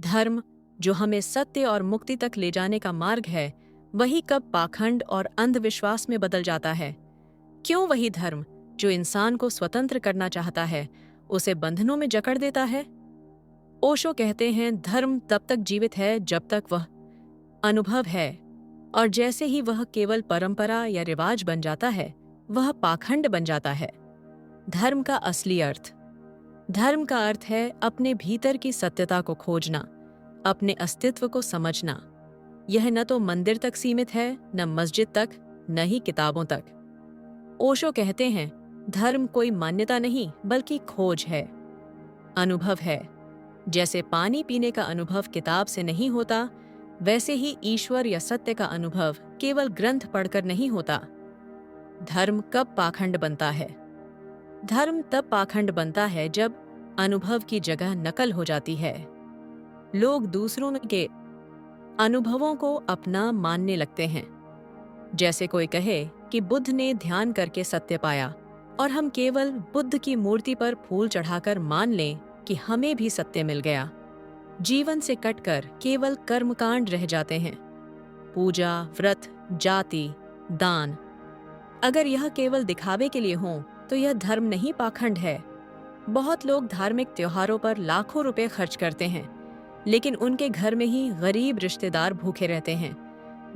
धर्म, जो हमें सत्य और मुक्ति तक ले जाने का मार्ग है, वही कब पाखंड और अंधविश्वास में बदल जाता है। क्यों वही धर्म, जो इंसान को स्वतंत्र करना चाहता है, उसे बंधनों में जकड़ देता है? ओशो कहते हैं, धर्म तब तक जीवित है जब तक वह अनुभव है, और जैसे ही वह केवल परंपरा या रिवाज बन जाता है, वह पाखंड बन जाता है। धर्म का असली अर्थ। धर्म का अर्थ है अपने भीतर की सत्यता को खोजना, अपने अस्तित्व को समझना। यह न तो मंदिर तक सीमित है, न मस्जिद तक, न ही किताबों तक। ओशो कहते हैं, धर्म कोई मान्यता नहीं बल्कि खोज है, अनुभव है। जैसे पानी पीने का अनुभव किताब से नहीं होता, वैसे ही ईश्वर या सत्य का अनुभव केवल ग्रंथ पढ़कर नहीं होता। धर्म कब पाखंड बनता है? धर्म तब पाखंड बनता है जब अनुभव की जगह नकल हो जाती है। लोग दूसरों के अनुभवों को अपना मानने लगते हैं। जैसे कोई कहे कि बुद्ध ने ध्यान करके सत्य पाया, और हम केवल बुद्ध की मूर्ति पर फूल चढ़ाकर मान लें कि हमें भी सत्य मिल गया। जीवन से कटकर केवल कर्मकांड रह जाते हैं, पूजा, व्रत, जाति, दान। अगर यह केवल दिखावे के लिए हो तो यह धर्म नहीं, पाखंड है। बहुत लोग धार्मिक त्योहारों पर लाखों रुपए खर्च करते हैं, लेकिन उनके घर में ही गरीब रिश्तेदार भूखे रहते हैं।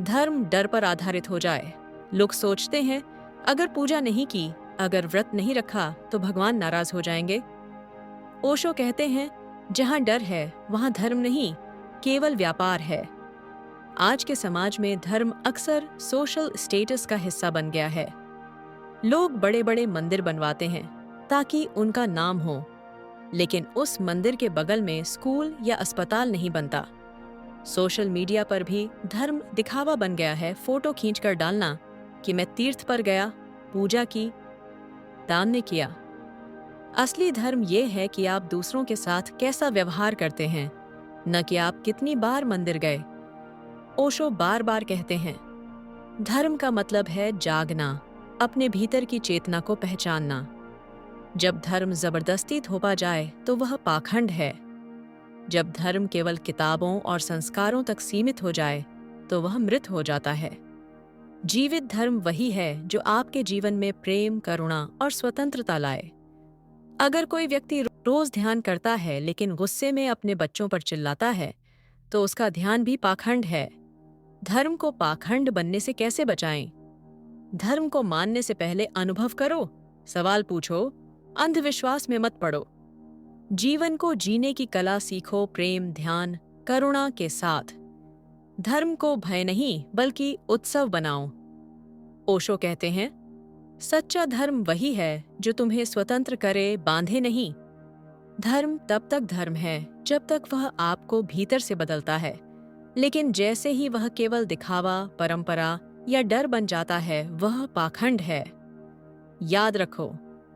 धर्म डर पर आधारित हो जाए। लोग सोचते हैं, अगर पूजा नहीं की, अगर व्रत नहीं रखा तो भगवान नाराज हो जाएंगे। ओशो कहते हैं, जहां डर है वहां धर्म नहीं, केवल व्यापार है। आज के समाज में धर्म अक्सर सोशल स्टेटस का हिस्सा बन गया है। लोग बड़े बड़े मंदिर बनवाते हैं ताकि उनका नाम हो, लेकिन उस मंदिर के बगल में स्कूल या अस्पताल नहीं बनता। सोशल मीडिया पर भी धर्म दिखावा बन गया है। फोटो खींचकर डालना कि मैं तीर्थ पर गया, पूजा की, दान ने किया। असली धर्म ये है कि आप दूसरों के साथ कैसा व्यवहार करते हैं, न कि आप कितनी बार मंदिर गए। ओशो बार बार कहते हैं, धर्म का मतलब है जागना, अपने भीतर की चेतना को पहचानना। जब धर्म जबरदस्ती थोपा जाए तो वह पाखंड है। जब धर्म केवल किताबों और संस्कारों तक सीमित हो जाए तो वह मृत हो जाता है। जीवित धर्म वही है जो आपके जीवन में प्रेम, करुणा और स्वतंत्रता लाए। अगर कोई व्यक्ति रोज ध्यान करता है लेकिन गुस्से में अपने बच्चों पर चिल्लाता है, तो उसका ध्यान भी पाखंड है। धर्म को पाखंड बनने से कैसे बचाएं? धर्म को मानने से पहले अनुभव करो, सवाल पूछो, अंधविश्वास में मत पड़ो। जीवन को जीने की कला सीखो, प्रेम, ध्यान, करुणा के साथ। धर्म को भय नहीं बल्कि उत्सव बनाओ। ओशो कहते हैं, सच्चा धर्म वही है जो तुम्हें स्वतंत्र करे, बांधे नहीं। धर्म तब तक धर्म है जब तक वह आपको भीतर से बदलता है, लेकिन जैसे ही वह केवल दिखावा, परंपरा या डर बन जाता है, वह पाखंड है। याद रखो,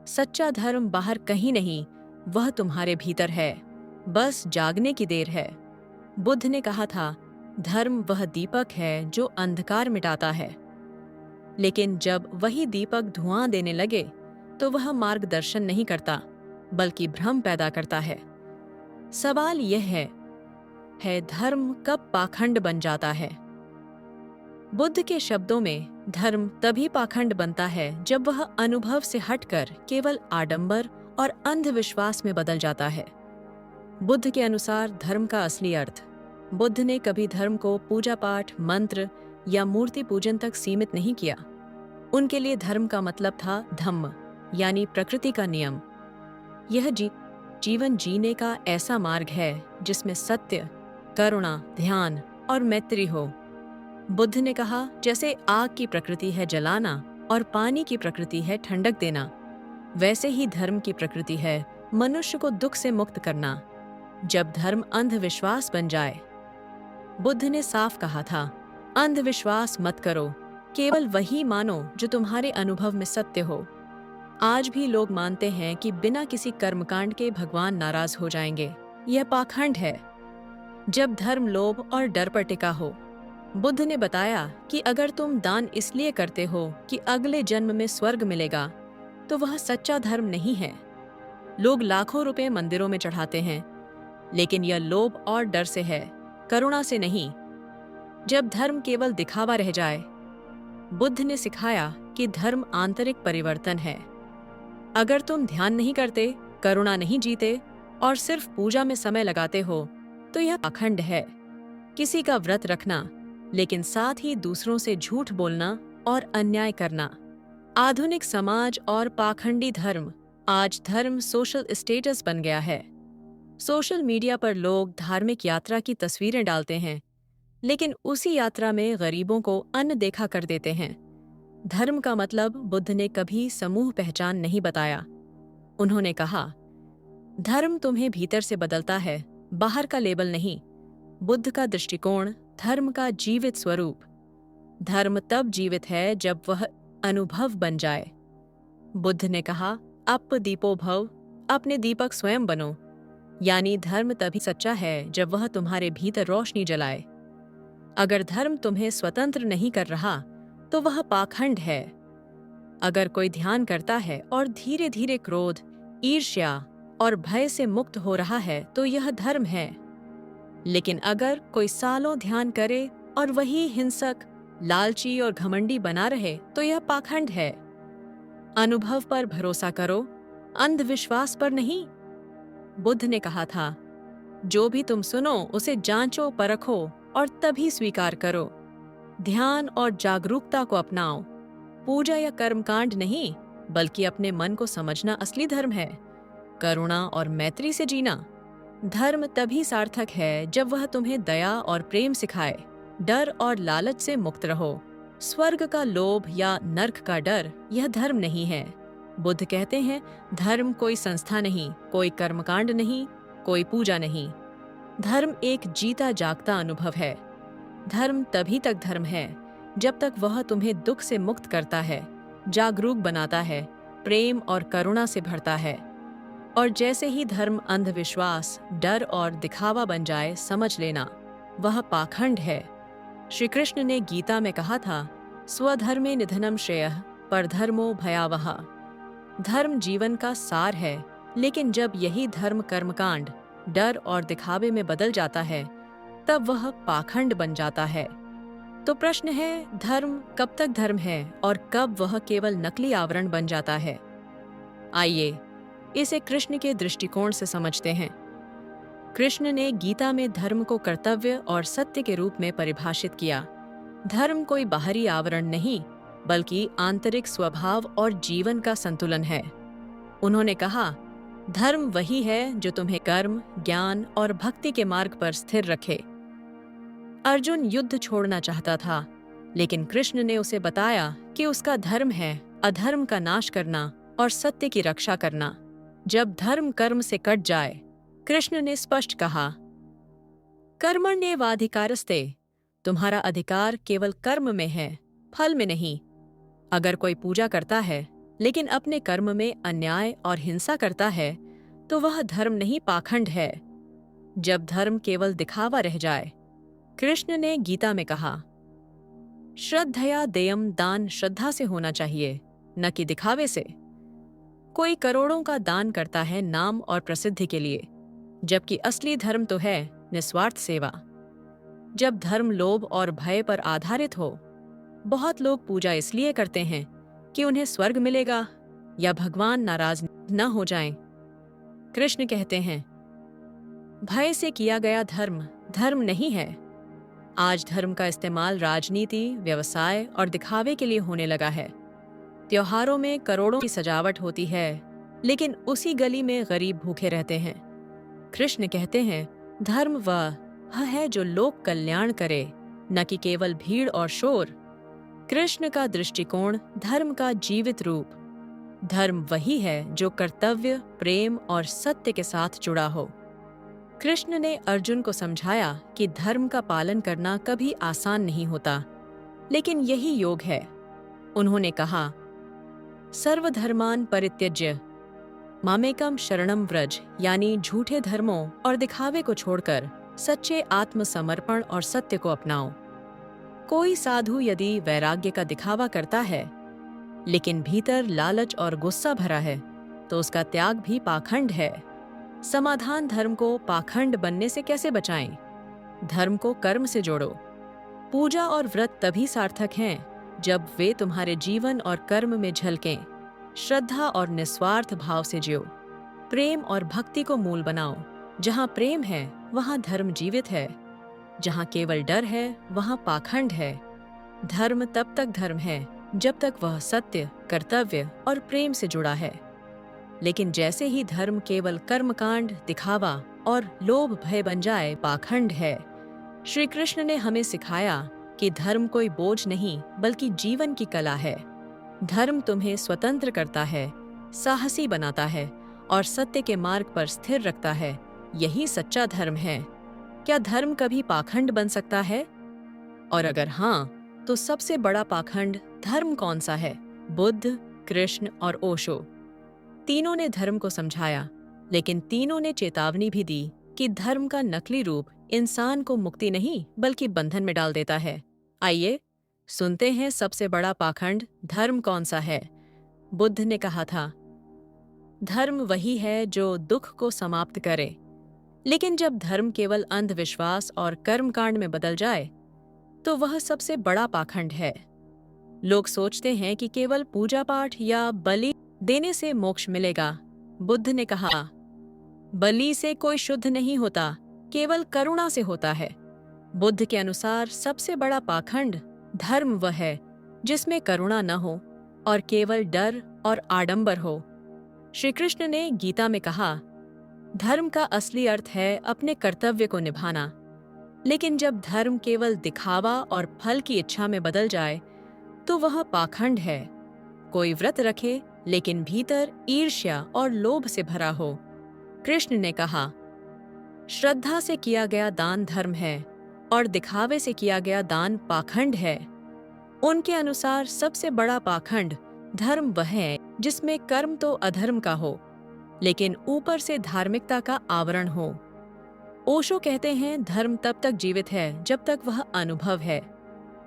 सच्चा धर्म बाहर कहीं नहीं, वह तुम्हारे भीतर है, बस जागने की देर है। बुद्ध ने कहा था, धर्म वह दीपक है जो अंधकार मिटाता है। लेकिन जब वही दीपक धुआं देने लगे तो वह मार्गदर्शन नहीं करता बल्कि भ्रम पैदा करता है। सवाल यह है धर्म कब पाखंड बन जाता है? बुद्ध के शब्दों में, धर्म तभी पाखंड बनता है जब वह अनुभव से हटकर केवल आडंबर और अंधविश्वास में बदल जाता है। बुद्ध के अनुसार धर्म का असली अर्थ। बुद्ध ने कभी धर्म को पूजा पाठ, मंत्र या मूर्ति पूजन तक सीमित नहीं किया। उनके लिए धर्म का मतलब था धम्म, यानी प्रकृति का नियम। यह जीवन जीने का ऐसा मार्ग है जिसमें सत्य, करुणा, ध्यान और मैत्री हो। बुद्ध ने कहा, जैसे आग की प्रकृति है जलाना और पानी की प्रकृति है ठंडक देना, वैसे ही धर्म की प्रकृति है मनुष्य को दुख से मुक्त करना। जब धर्म अंधविश्वास बन जाए, बुद्ध ने साफ कहा था, अंधविश्वास मत करो, केवल वही मानो जो तुम्हारे अनुभव में सत्य हो। आज भी लोग मानते हैं कि बिना किसी कर्मकांड के भगवान नाराज हो जाएंगे। यह पाखंड है। जब धर्म लोभ और डर पर टिका हो, बुद्ध ने बताया कि अगर तुम दान इसलिए करते हो कि अगले जन्म में स्वर्ग मिलेगा, तो वह सच्चा धर्म नहीं है। लोग लाखों रुपए मंदिरों में चढ़ाते हैं, लेकिन यह लोभ और डर से है, करुणा से नहीं। जब धर्म केवल दिखावा रह जाए, बुद्ध ने सिखाया कि धर्म आंतरिक परिवर्तन है। अगर तुम ध्यान नहीं करते, करुणा नहीं जीते और सिर्फ पूजा में समय लगाते हो, तो यह पाखंड है। किसी का व्रत रखना, लेकिन साथ ही दूसरों से झूठ बोलना और अन्याय करना। आधुनिक समाज और पाखंडी धर्म। आज धर्म सोशल स्टेटस बन गया है। सोशल मीडिया पर लोग धार्मिक यात्रा की तस्वीरें डालते हैं, लेकिन उसी यात्रा में गरीबों को अनदेखा कर देते हैं। धर्म का मतलब बुद्ध ने कभी समूह पहचान नहीं बताया। उन्होंने कहा, धर्म तुम्हें भीतर से बदलता है, बाहर का लेबल नहीं। बुद्ध का दृष्टिकोण धर्म का जीवित स्वरूप। धर्म तब जीवित है जब वह अनुभव बन जाए। बुद्ध ने कहा, अप दीपो भव, अपने दीपक स्वयं बनो। यानी धर्म तभी सच्चा है जब वह तुम्हारे भीतर रोशनी जलाए। अगर धर्म तुम्हें स्वतंत्र नहीं कर रहा, तो वह पाखंड है। अगर कोई ध्यान करता है और धीरे धीरे क्रोध, ईर्ष्या और भय से मुक्त हो रहा है, तो यह धर्म है। लेकिन अगर कोई सालों ध्यान करे और वही हिंसक, लालची और घमंडी बना रहे, तो यह पाखंड है। अनुभव पर भरोसा करो, अंधविश्वास पर नहीं। बुद्ध ने कहा था, जो भी तुम सुनो उसे जांचो, परखो और तभी स्वीकार करो। ध्यान और जागरूकता को अपनाओ। पूजा या कर्मकांड नहीं, बल्कि अपने मन को समझना असली धर्म है। करुणा और मैत्री से जीना। धर्म तभी सार्थक है जब वह तुम्हें दया और प्रेम सिखाए। डर और लालच से मुक्त रहो। स्वर्ग का लोभ या नर्क का डर, यह धर्म नहीं है। बुद्ध कहते हैं, धर्म कोई संस्था नहीं, कोई कर्मकांड नहीं, कोई पूजा नहीं। धर्म एक जीता जागता अनुभव है। धर्म तभी तक धर्म है जब तक वह तुम्हें दुख से मुक्त करता है, जागरूक बनाता है, प्रेम और करुणा से भरता है। और जैसे ही धर्म अंधविश्वास, डर और दिखावा बन जाए, समझ लेना वह पाखंड है। श्री कृष्ण ने गीता में कहा था, स्वधर्मे निधनम श्रेयः परधर्मो भयावह। धर्म जीवन का सार है, लेकिन जब यही धर्म कर्मकांड, डर और दिखावे में बदल जाता है, तब वह पाखंड बन जाता है। तो प्रश्न है, धर्म कब तक धर्म है और कब वह केवल नकली आवरण बन जाता है? आइए इसे कृष्ण के दृष्टिकोण से समझते हैं। कृष्ण ने गीता में धर्म को कर्तव्य और सत्य के रूप में परिभाषित किया। धर्म कोई बाहरी आवरण नहीं, बल्कि आंतरिक स्वभाव और जीवन का संतुलन है। उन्होंने कहा, धर्म वही है जो तुम्हें कर्म, ज्ञान और भक्ति के मार्ग पर स्थिर रखे। अर्जुन युद्ध छोड़ना चाहता था, लेकिन कृष्ण ने उसे बताया कि उसका धर्म है अधर्म का नाश करना और सत्य की रक्षा करना। जब धर्म कर्म से कट जाए, कृष्ण ने स्पष्ट कहा, कर्मण्येवाधिकारस्ते, तुम्हारा अधिकार केवल कर्म में है, फल में नहीं। अगर कोई पूजा करता है लेकिन अपने कर्म में अन्याय और हिंसा करता है, तो वह धर्म नहीं, पाखंड है। जब धर्म केवल दिखावा रह जाए, कृष्ण ने गीता में कहा, श्रद्धया देयम, दान श्रद्धा से होना चाहिए, न कि दिखावे से। कोई करोड़ों का दान करता है नाम और प्रसिद्धि के लिए, जबकि असली धर्म तो है निस्वार्थ सेवा। जब धर्म लोभ और भय पर आधारित हो, बहुत लोग पूजा इसलिए करते हैं कि उन्हें स्वर्ग मिलेगा या भगवान नाराज न हो जाएं। कृष्ण कहते हैं, भय से किया गया धर्म धर्म नहीं है। आज धर्म का इस्तेमाल राजनीति, व्यवसाय और दिखावे के लिए होने लगा है। त्योहारों में करोड़ों की सजावट होती है, लेकिन उसी गली में गरीब भूखे रहते हैं। कृष्ण कहते हैं, धर्म वह है जो लोक कल्याण करे, न कि केवल भीड़ और शोर। कृष्ण का दृष्टिकोण धर्म का जीवित रूप। धर्म वही है जो कर्तव्य, प्रेम और सत्य के साथ जुड़ा हो। कृष्ण ने अर्जुन को समझाया कि धर्म का पालन करना कभी आसान नहीं होता, लेकिन यही योग है। उन्होंने कहा, सर्वधर्मान परित्यज्य मामेकम शरणम व्रज, यानी झूठे धर्मों और दिखावे को छोड़कर सच्चे आत्मसमर्पण और सत्य को अपनाओ। कोई साधु यदि वैराग्य का दिखावा करता है, लेकिन भीतर लालच और गुस्सा भरा है, तो उसका त्याग भी पाखंड है। समाधान धर्म को पाखंड बनने से कैसे बचाएं? धर्म को कर्म से जोड़ो। पूजा और व्रत तभी सार्थक हैं जब वे तुम्हारे जीवन और कर्म में झलकें। श्रद्धा और निस्वार्थ भाव से जियो। प्रेम और भक्ति को मूल बनाओ। जहाँ प्रेम है वहाँ धर्म जीवित है। जहाँ केवल डर है वहाँ पाखंड है। धर्म तब तक धर्म है जब तक वह सत्य, कर्तव्य और प्रेम से जुड़ा है। लेकिन जैसे ही धर्म केवल कर्मकांड, दिखावा और लोभ भय बन जाए, पाखंड है। श्री कृष्ण ने हमें सिखाया कि धर्म कोई बोझ नहीं बल्कि जीवन की कला है। धर्म तुम्हें स्वतंत्र करता है, साहसी बनाता है और सत्य के मार्ग पर स्थिर रखता है। यही सच्चा धर्म है। क्या धर्म कभी पाखंड बन सकता है? और अगर हाँ, तो सबसे बड़ा पाखंड धर्म कौन सा है? बुद्ध, कृष्ण और ओशो तीनों ने धर्म को समझाया, लेकिन तीनों ने चेतावनी भी दी कि धर्म का नकली रूप इंसान को मुक्ति नहीं बल्कि बंधन में डाल देता है। आइए सुनते हैं सबसे बड़ा पाखंड धर्म कौन सा है। बुद्ध ने कहा था, धर्म वही है जो दुख को समाप्त करे। लेकिन जब धर्म केवल अंधविश्वास और कर्मकांड में बदल जाए तो वह सबसे बड़ा पाखंड है। लोग सोचते हैं कि केवल पूजा पाठ या बलि देने से मोक्ष मिलेगा। बुद्ध ने कहा, बलि से कोई शुद्ध नहीं होता, केवल करुणा से होता है। बुद्ध के अनुसार सबसे बड़ा पाखंड धर्म वह है जिसमें करुणा न हो और केवल डर और आडंबर हो। श्री कृष्ण ने गीता में कहा, धर्म का असली अर्थ है अपने कर्तव्य को निभाना। लेकिन जब धर्म केवल दिखावा और फल की इच्छा में बदल जाए तो वह पाखंड है। कोई व्रत रखे लेकिन भीतर ईर्ष्या और लोभ से भरा हो। कृष्ण ने कहा, श्रद्धा से किया गया दान धर्म है और दिखावे से किया गया दान पाखंड है। उनके अनुसार सबसे बड़ा पाखंड धर्म वह है जिसमें कर्म तो अधर्म का हो, लेकिन ऊपर से धार्मिकता का आवरण हो। ओशो कहते हैं, धर्म तब तक जीवित है जब तक वह अनुभव है।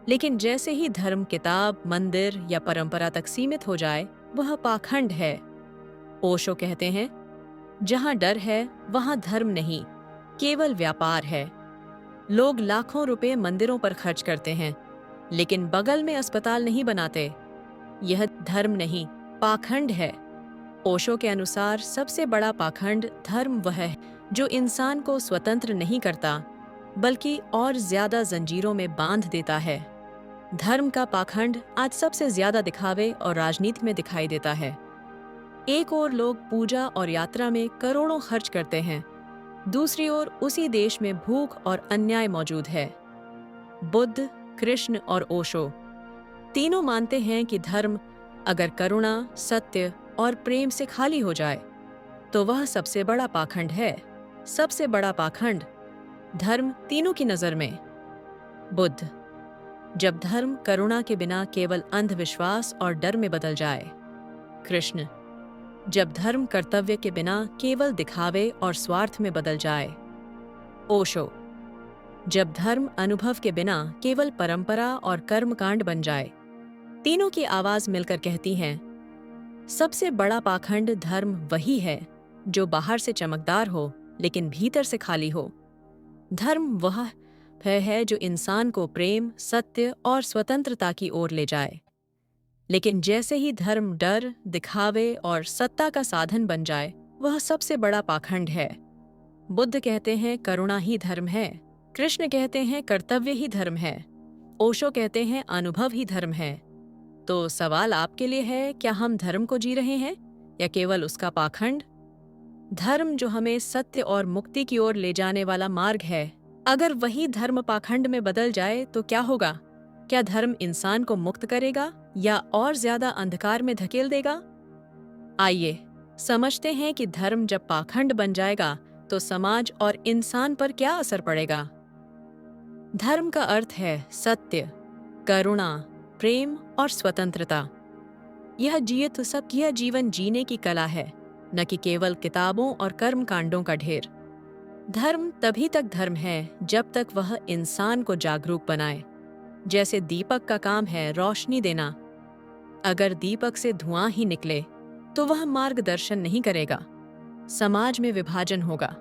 लेकिन जैसे ही धर्म किताब, मंदिर या परंपरा तक सीमित हो जाए, वह पाखंड है। ओशो कहते हैं, जहाँ डर है वहाँ धर्म नहीं, केवल व्यापार है। लोग लाखों रुपए मंदिरों पर खर्च करते हैं, लेकिन बगल में अस्पताल नहीं बनाते। यह धर्म नहीं, पाखंड है। ओशो के अनुसार सबसे बड़ा पाखंड धर्म वह है जो इंसान को स्वतंत्र नहीं करता, बल्कि और ज्यादा जंजीरों में बांध देता है। धर्म का पाखंड आज सबसे ज्यादा दिखावे और राजनीति में दिखाई देता है। एक ओर लोग पूजा और यात्रा में करोड़ों खर्च करते हैं, दूसरी ओर उसी देश में भूख और अन्याय मौजूद है। बुद्ध, कृष्ण और ओशो तीनों मानते हैं कि धर्म अगर करुणा, सत्य और प्रेम से खाली हो जाए तो वह सबसे बड़ा पाखंड है। सबसे बड़ा पाखंड धर्म तीनों की नजर में। बुद्ध, जब धर्म करुणा के बिना केवल अंधविश्वास और डर में बदल जाए। कृष्ण, जब धर्म कर्तव्य के बिना केवल दिखावे और स्वार्थ में बदल जाए। ओशो, जब धर्म अनुभव के बिना केवल परंपरा और कर्मकांड बन जाए। तीनों की आवाज मिलकर कहती हैं, सबसे बड़ा पाखंड धर्म वही है जो बाहर से चमकदार हो लेकिन भीतर से खाली हो। धर्म वह है जो इंसान को प्रेम, सत्य और स्वतंत्रता की ओर ले जाए। लेकिन जैसे ही धर्म डर, दिखावे और सत्ता का साधन बन जाए, वह सबसे बड़ा पाखंड है। बुद्ध कहते हैं करुणा ही धर्म है, कृष्ण कहते हैं कर्तव्य ही धर्म है, ओशो कहते हैं अनुभव ही धर्म है। तो सवाल आपके लिए है, क्या हम धर्म को जी रहे हैं या केवल उसका पाखंड? धर्म जो हमें सत्य और मुक्ति की ओर ले जाने वाला मार्ग है, अगर वही धर्म पाखंड में बदल जाए तो क्या होगा? क्या धर्म इंसान को मुक्त करेगा या और ज्यादा अंधकार में धकेल देगा? आइए समझते हैं कि धर्म जब पाखंड बन जाएगा तो समाज और इंसान पर क्या असर पड़ेगा। धर्म का अर्थ है सत्य, करुणा, प्रेम और स्वतंत्रता। यह जीवन जीने की कला है, न कि केवल किताबों और कर्म कांडों का ढेर। धर्म तभी तक धर्म है जब तक वह इंसान को जागरूक बनाए। जैसे दीपक का काम है रोशनी देना। अगर दीपक से धुआं ही निकले तो वह मार्गदर्शन नहीं करेगा। समाज में विभाजन होगा।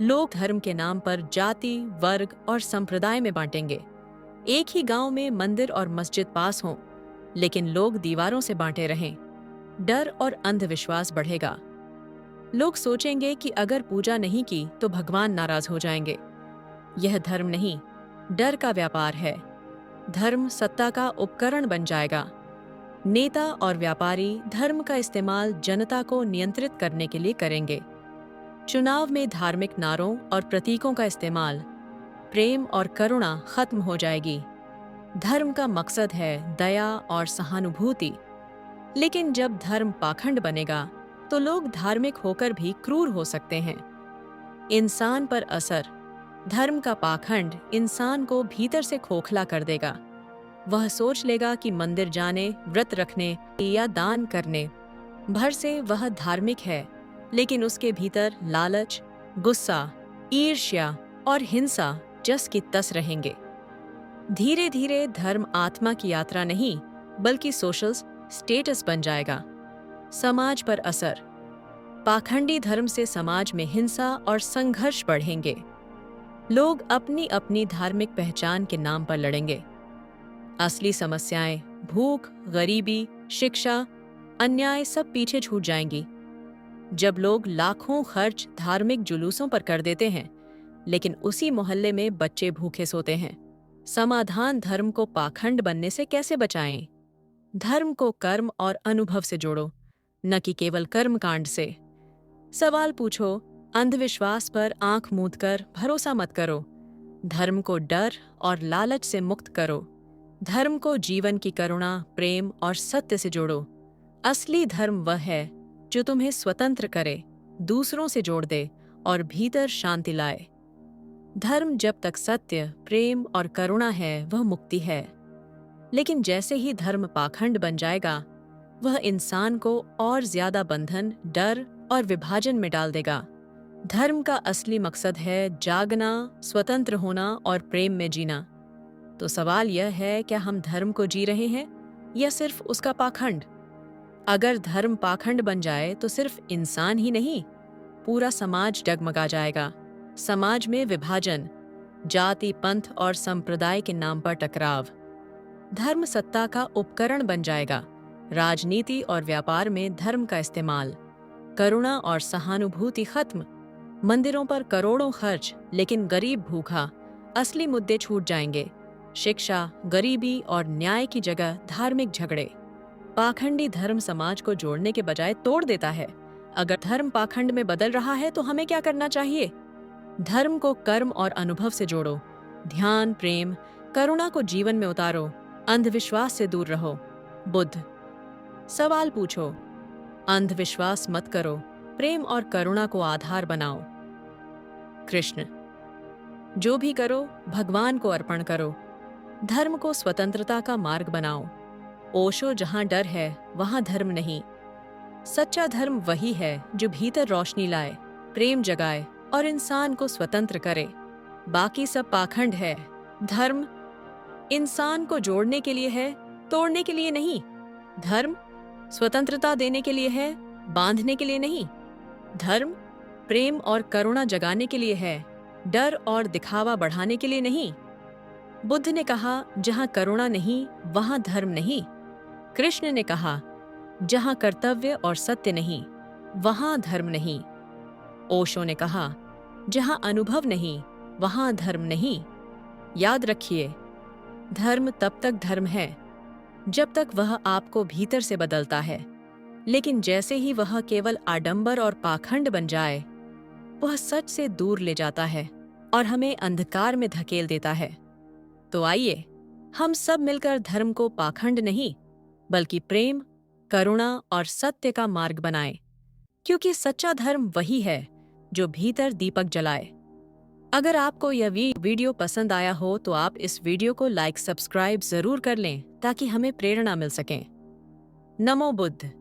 लोग धर्म के नाम पर जाति, वर्ग और संप्रदाय में बांटेंगे। एक ही गांव में मंदिर और मस्जिद पास हों, लेकिन लोग दीवारों से बांटे रहें। डर और अंधविश्वास बढ़ेगा। लोग सोचेंगे कि अगर पूजा नहीं की तो भगवान नाराज हो जाएंगे। यह धर्म नहीं, डर का व्यापार है। धर्म सत्ता का उपकरण बन जाएगा। नेता और व्यापारी धर्म का इस्तेमाल जनता को नियंत्रित करने के लिए करेंगे। चुनाव में धार्मिक नारों और प्रतीकों का इस्तेमाल, प्रेम और करुणा खत्म हो जाएगी। धर्म का मकसद है दया और सहानुभूति। लेकिन जब धर्म पाखंड बनेगा तो लोग धार्मिक होकर भी क्रूर हो सकते हैं। इंसान पर असर। धर्म का पाखंड इंसान को भीतर से खोखला कर देगा। वह सोच लेगा कि मंदिर जाने, व्रत रखने या दान करने भर से वह धार्मिक है, लेकिन उसके भीतर लालच, गुस्सा, ईर्ष्या और हिंसा जस की तस रहेंगे। धीरे धीरे धर्म आत्मा की यात्रा नहीं, बल्कि सोशल स्टेटस बन जाएगा। समाज पर असर। पाखंडी धर्म से समाज में हिंसा और संघर्ष बढ़ेंगे। लोग अपनी अपनी धार्मिक पहचान के नाम पर लड़ेंगे। असली समस्याएं, भूख, गरीबी, शिक्षा, अन्याय सब पीछे छूट जाएंगी। जब लोग लाखों खर्च धार्मिक जुलूसों पर कर देते हैं, लेकिन उसी मोहल्ले में बच्चे भूखे सोते हैं। समाधान धर्म को पाखंड बनने से कैसे बचाएं? धर्म को कर्म और अनुभव से जोड़ो, न कि केवल कर्म कांड से। सवाल पूछो, अंधविश्वास पर आंख मूंद कर भरोसा मत करो। धर्म को डर और लालच से मुक्त करो। धर्म को जीवन की करुणा, प्रेम और सत्य से जोड़ो। असली धर्म वह है जो तुम्हें स्वतंत्र करे, दूसरों से जोड़ दे और भीतर शांति लाए। धर्म जब तक सत्य, प्रेम और करुणा है, वह मुक्ति है। लेकिन जैसे ही धर्म पाखंड बन जाएगा, वह इंसान को और ज्यादा बंधन, डर और विभाजन में डाल देगा। धर्म का असली मकसद है जागना, स्वतंत्र होना और प्रेम में जीना। तो सवाल यह है, क्या हम धर्म को जी रहे हैं या सिर्फ उसका पाखंड? अगर धर्म पाखंड बन जाए तो सिर्फ इंसान ही नहीं, पूरा समाज डगमगा जाएगा। समाज में विभाजन, जाति, पंथ और संप्रदाय के नाम पर टकराव। धर्म सत्ता का उपकरण बन जाएगा। राजनीति और व्यापार में धर्म का इस्तेमाल। करुणा और सहानुभूति खत्म। मंदिरों पर करोड़ों खर्च, लेकिन गरीब भूखा। असली मुद्दे छूट जाएंगे। शिक्षा, गरीबी और न्याय की जगह धार्मिक झगड़े। पाखंडी धर्म समाज को जोड़ने के बजाय तोड़ देता है। अगर धर्म पाखंड में बदल रहा है तो हमें क्या करना चाहिए? धर्म को कर्म और अनुभव से जोड़ो। ध्यान, प्रेम, करुणा को जीवन में उतारो। अंधविश्वास से दूर रहो। बुद्ध। सवाल पूछो, अंधविश्वास मत करो, प्रेम और करुणा को आधार बनाओ। कृष्ण। जो भी करो भगवान को अर्पण करो। धर्म को स्वतंत्रता का मार्ग बनाओ। ओशो, जहां डर है वहां धर्म नहीं। सच्चा धर्म वही है जो भीतर रोशनी लाए, प्रेम जगाए और इंसान को स्वतंत्र करे। बाकी सब पाखंड है। धर्म इंसान को जोड़ने के लिए है, तोड़ने के लिए नहीं। धर्म स्वतंत्रता देने के लिए है, बांधने के लिए नहीं। धर्म प्रेम और करुणा जगाने के लिए है, डर और दिखावा बढ़ाने के लिए नहीं। बुद्ध ने कहा, जहां करुणा नहीं वहां धर्म नहीं। कृष्ण ने कहा, जहां कर्तव्य और सत्य नहीं वहां धर्म नहीं। ओशो ने कहा, जहां अनुभव नहीं वहां धर्म नहीं। याद रखिए, धर्म तब तक धर्म है जब तक वह आपको भीतर से बदलता है। लेकिन जैसे ही वह केवल आडंबर और पाखंड बन जाए, वह सच से दूर ले जाता है और हमें अंधकार में धकेल देता है। तो आइए हम सब मिलकर धर्म को पाखंड नहीं, बल्कि प्रेम, करुणा और सत्य का मार्ग बनाएं, क्योंकि सच्चा धर्म वही है जो भीतर दीपक जलाए। अगर आपको यह वीडियो पसंद आया हो तो आप इस वीडियो को लाइक, सब्सक्राइब जरूर कर लें ताकि हमें प्रेरणा मिल सके। नमो बुद्ध।